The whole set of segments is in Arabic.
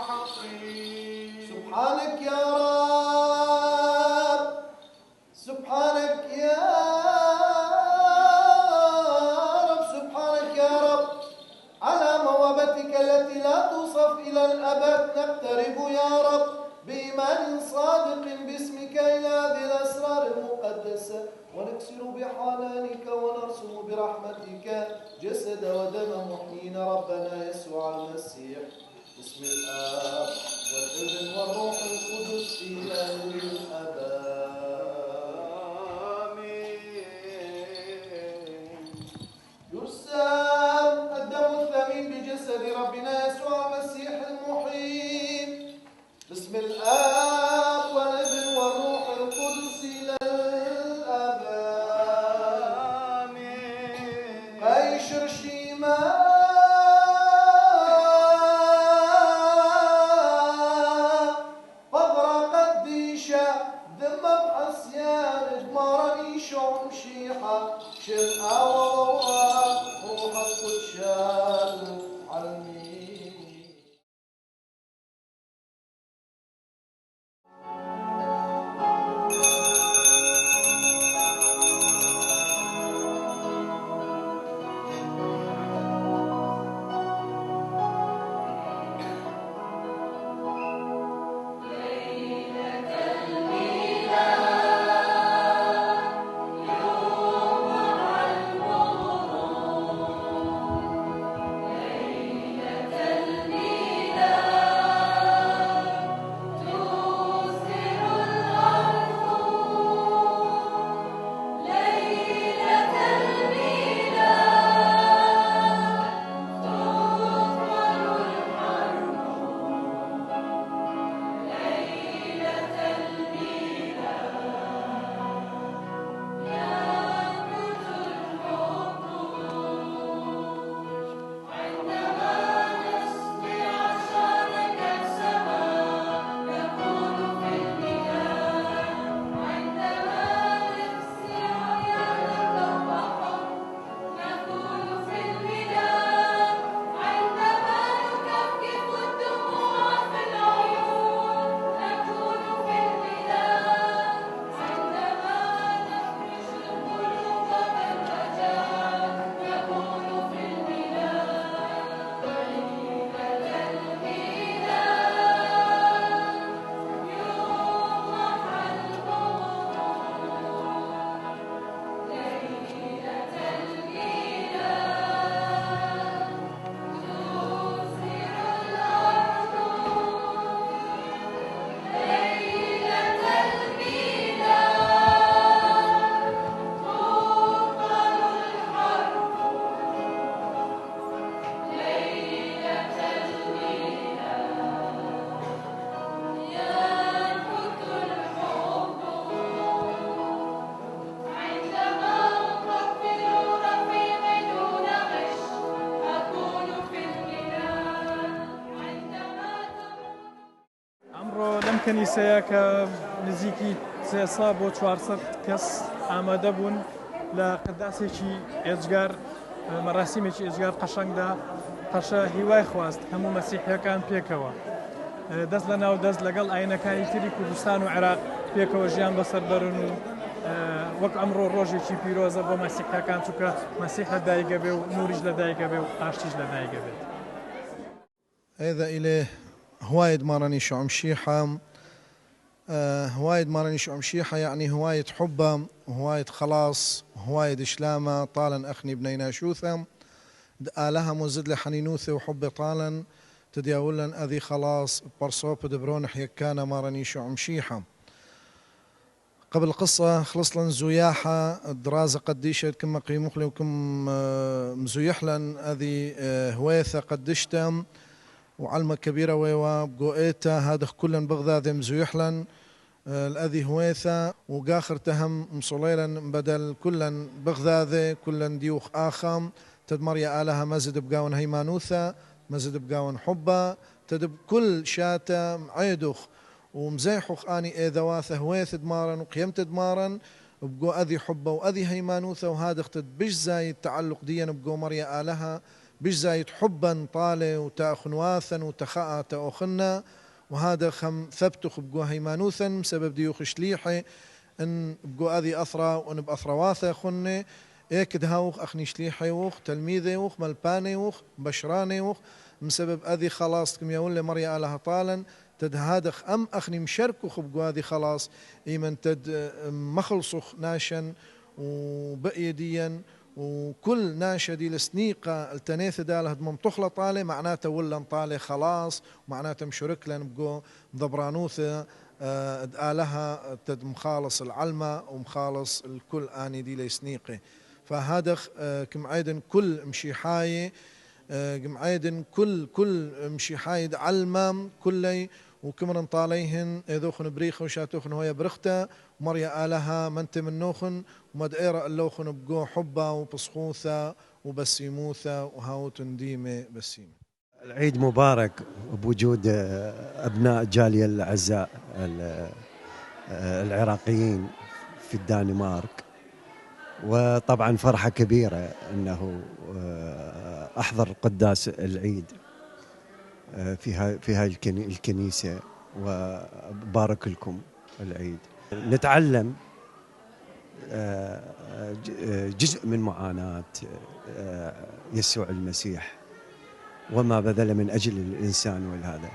حقي. سبحانك يا رب، سبحانك يا رب، سبحانك يا رب، على موهبتك التي لا توصف إلى الأبد نقترب يا رب بإيمان صادق باسمك إلى هذه الأسرار المقدسة، ونكسر بحنانك ونرسم برحمتك جسد ودم محيينا ربنا يسوع المسيح، باسم الآب والابن والروح القدس إلى الأبد. يرسل الدم الثمين بجسد ربنا يسوع المسيح المحيي، باسم الآب والابن والروح القدس إلى الأبد. قيشر شيما فضرة قديشة دم بحسيان اجمارا يشعر مشيحة شم أوروها روح القدس علمي. کەنیسەیە کە نزیکی 300 بۆ 400 کەس ئامادە بوون لە قەداسێکی ئێجگار مەراسیمێکی ئێجگار قەشەنگدا قەشە هیوای خواست هەموو مەسیحیەکان پێکەوە دەست لە ناو دەست لەگەڵ ئاینەکانی تری کوردستان و عێراق پێکەوە ژیان بەسەر بەرن و وەک ئەمڕۆ ڕۆژێکی پیرۆزە بۆ مەسیحیەکان چونکە مەسیح لەدایکە بێ و نوریش لەدایکە بێ و ئاشتیش لەدایکە بێت. هذا إليه هواية ماراني شعم شيحة هواية ماراني شعم شيحة يعني هواية حبة وهواية خلاص وهواية إشلامة طالا أخني بنينا شوثة آلها مزد لحنينوثة وحب طالا تدياولا أذي خلاص برصوب دبرون حيكانا ماراني شعم شيحة. قبل القصة خلص لن زياحة درازة قديشة كما قيموخلي وكم مزيحلن أذي هويثة قدشتم وعلمة كبيرة ويوا بقوئيتا هذا كلن بغداد مزيحلن الأذي هويثة وقاخر تهم مصليلا بدل كلن بغداد كلن ديوخ آخام تدمر يا آلها مزد بقاون هيمانوثة مزد بقاون حبة تدب كل شاتا عيدوخ ومزيحوخ آني إذواثة هويث دمارا وقيمت دمارا بقو أذي حبة وأذي هيمانوثة وهذا اختد بش زاي التعلق ديا بقو مريا آلها بيش زايد حبا طالة وتأخنواثا وتخاء تأخنا، وهذا خم ثبتخ بقوا هيمانوثا بسبب ديوخ شليحي ان بقوا اذي اثرى وان باثرواثا خني اكد هاوخ اخني شليحي وخ تلميذي وخ ملباني وخ بشراني وخ بسبب اذي خلاص كم يقول لي مريا لها طالا تد هادخ ام اخني مشاركو بقوا هذه خلاص ايمن تد مخلصخ ناشن وبقيديا وكل ناشدي السنيقة التنيث داله ممطخلة طالة معناته ولا طالة خلاص، ومعناته مشرك لن بقو مضبرانوثة آلها تد مخالص العلمة ومخالص الكل آني دي لسنيقة. فهذا كم عيدن كل مشيحاي كم عيدن كل مشيحاي علمة كلي وكمرن طاليهن ذوخن بريخ وشاتوخن هويا برخته ومريا آلها منت من نوخن ومدائرة اللوخن بقو حبة وبصخوثة وبسيموثة وهاوتن ديمة بسيم. العيد مبارك بوجود أبناء الجالية الأعزاء العراقيين في الدنمارك، وطبعا فرحة كبيرة أنه أحضر قداس العيد في هاي الكنيسة، وبارك لكم العيد. نتعلم جزء من معاناة يسوع المسيح وما بذل من أجل الإنسان، والهذا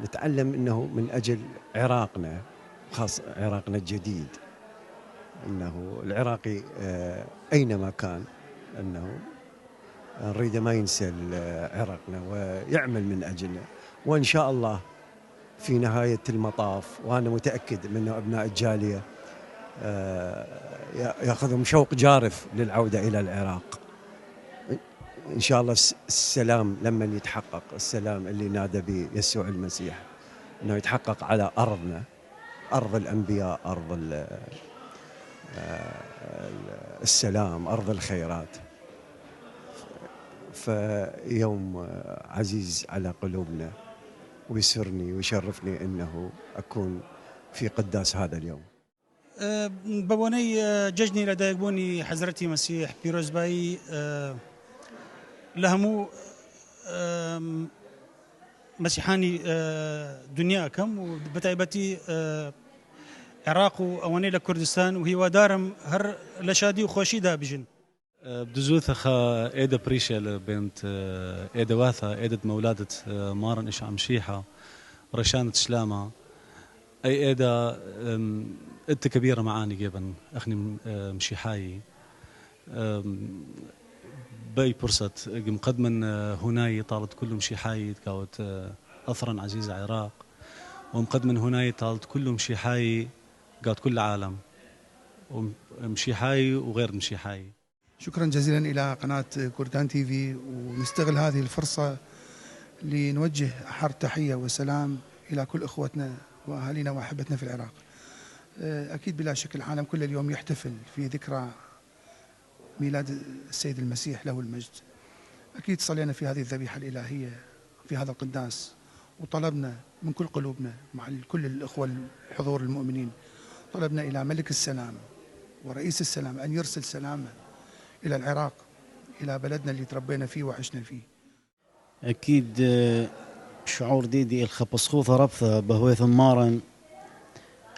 نتعلم أنه من أجل عراقنا، خاص عراقنا الجديد، أنه العراقي أينما كان أنه نريد ما ينسى عراقنا ويعمل من أجلنا، وإن شاء الله في نهاية المطاف وأنا متأكد من أبناء الجالية يأخذهم شوق جارف للعودة إلى العراق. إن شاء الله السلام لما يتحقق، السلام اللي نادى به يسوع المسيح أنه يتحقق على أرضنا، أرض الأنبياء، أرض السلام، أرض الخيرات. فيوم عزيز على قلوبنا، ويسرني ويشرفني أنه أكون في قداس هذا اليوم. بابوني ججني لدايقبوني حضرتي مسيح بيروز باي لهمو مسيحاني دنيا كم وبتايبتي عراق وأواني لكردستان وهي ودارم هر لشادي وخوشي دا بجن بدزوثخا إيدا بريشة بنت إيدا واثا إيدا مولادة مارن إش عمشيحة رشانة سلامة أي إيدا إنت كبيرة معاني جبن أخني مشيحاي باي برصت مقدما هناي طالت كل مشيحاي تكاوت أثرا عزيزة عراق، ومقدما هناي طالت كل مشيحاي قالت كل عالم ومشيحاي وغير مشيحاي. شكرا جزيلا إلى قناة كردان تي في، ونستغل هذه الفرصة لنوجه أحر تحية وسلام إلى كل إخوتنا وأهالينا وأحبتنا في العراق. أكيد بلا شك العالم كل اليوم يحتفل في ذكرى ميلاد السيد المسيح له المجد. أكيد صلينا في هذه الذبيحة الإلهية في هذا القداس، وطلبنا من كل قلوبنا مع كل الأخوة الحضور المؤمنين، طلبنا إلى ملك السلام ورئيس السلام أن يرسل سلامه إلى العراق، إلى بلدنا اللي تربينا فيه وعشنا فيه. أكيد شعور ديدي الخبصخوثة ربثة بهويثة مارن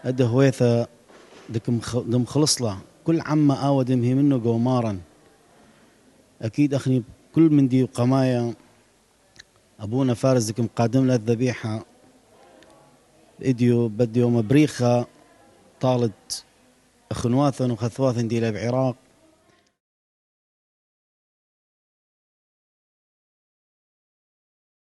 أده هويثة دم خلص له كل عما آودم هي منه جو مارن. أكيد أخني كل من دي قمايا أبونا فارس دكم قادم له الذبيحة إديو بديو مبريخة طالت أخنواثن وخثواثن دي بعراق